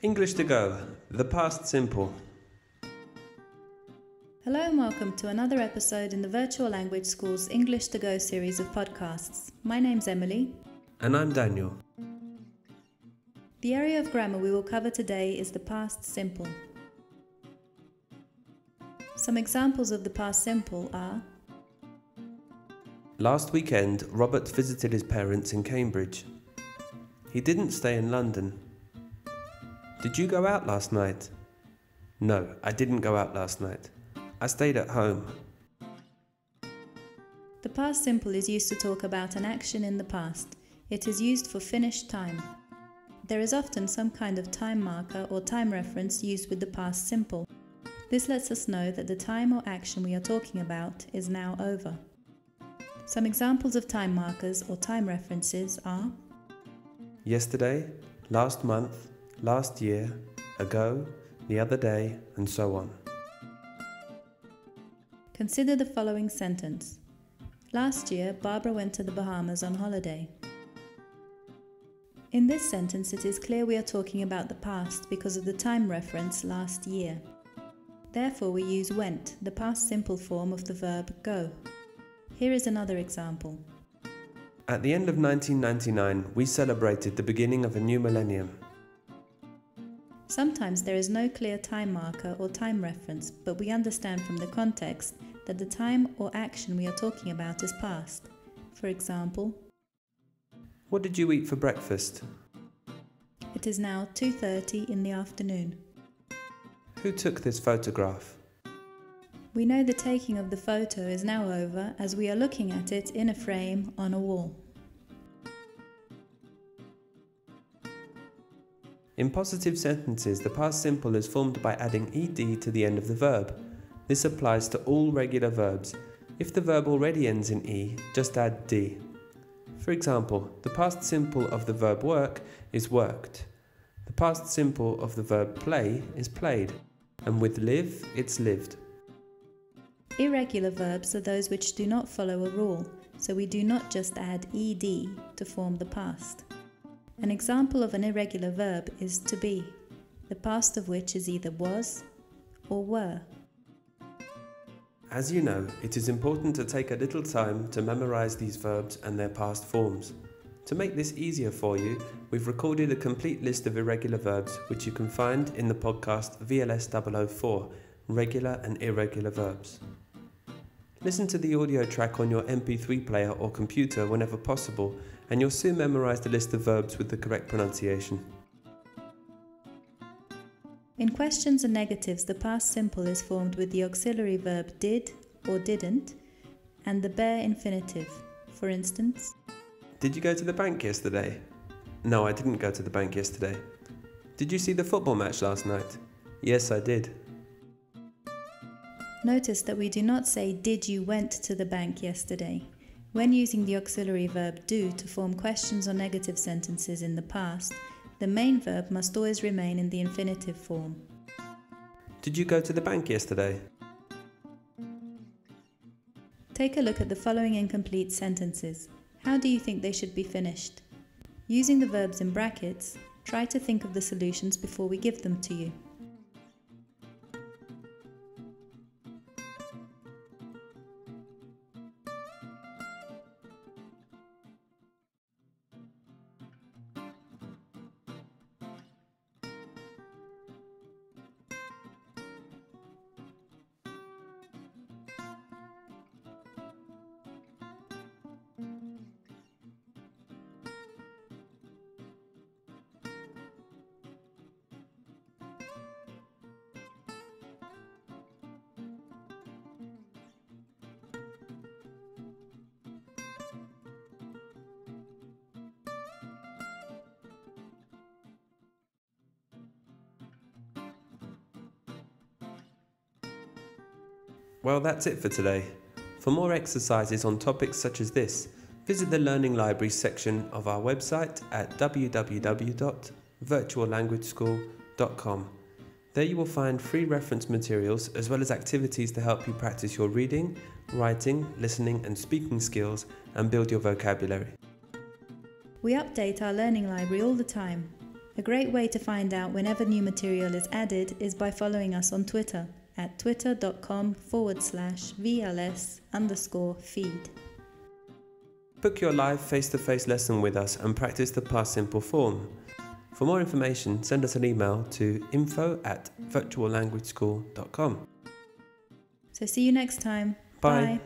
English to go, the past simple. Hello and welcome to another episode in the Virtual Language School's English to Go series of podcasts. My name's Emily. And I'm Daniel. The area of grammar we will cover today is the past simple. Some examples of the past simple are: Last weekend, Robert visited his parents in Cambridge. He didn't stay in London. Did you go out last night? No, I didn't go out last night. I stayed at home. The past simple is used to talk about an action in the past. It is used for finished time. There is often some kind of time marker or time reference used with the past simple. This lets us know that the time or action we are talking about is now over. Some examples of time markers or time references are: yesterday, last month, last year, ago, the other day, and so on. Consider the following sentence. Last year, Barbara went to the Bahamas on holiday. In this sentence, it is clear we are talking about the past because of the time reference last year. Therefore, we use went, the past simple form of the verb go. Here is another example. At the end of 1999, we celebrated the beginning of a new millennium. Sometimes there is no clear time marker or time reference, but we understand from the context that the time or action we are talking about is past. For example, what did you eat for breakfast? It is now 2:30 in the afternoon. Who took this photograph? We know the taking of the photo is now over as we are looking at it in a frame on a wall. In positive sentences, the past simple is formed by adding ed to the end of the verb. This applies to all regular verbs. If the verb already ends in e, just add d. For example, the past simple of the verb work is worked. The past simple of the verb play is played. And with live, it's lived. Irregular verbs are those which do not follow a rule, so we do not just add ed to form the past. An example of an irregular verb is to be, the past of which is either was or were. As you know, it is important to take a little time to memorize these verbs and their past forms. To make this easier for you, we've recorded a complete list of irregular verbs which you can find in the podcast VLS 004, Regular and Irregular Verbs. Listen to the audio track on your MP3 player or computer whenever possible, and you'll soon memorize the list of verbs with the correct pronunciation. In questions and negatives, the past simple is formed with the auxiliary verb did or didn't and the bare infinitive. For instance, did you go to the bank yesterday? No, I didn't go to the bank yesterday. Did you see the football match last night? Yes, I did. Notice that we do not say did you went to the bank yesterday. When using the auxiliary verb do to form questions or negative sentences in the past, the main verb must always remain in the infinitive form. Did you go to the bank yesterday? Take a look at the following incomplete sentences. How do you think they should be finished? Using the verbs in brackets, try to think of the solutions before we give them to you. Well, that's it for today. For more exercises on topics such as this, visit the Learning Libraries section of our website at www.virtuallanguageschool.com. There you will find free reference materials as well as activities to help you practice your reading, writing, listening and speaking skills and build your vocabulary. We update our learning library all the time. A great way to find out whenever new material is added is by following us on Twitter at twitter.com/VLS_feed. Book your live face-to-face lesson with us and practice the past simple form. For more information, send us an email to info@virtuallanguageschool.com. So see you next time. Bye.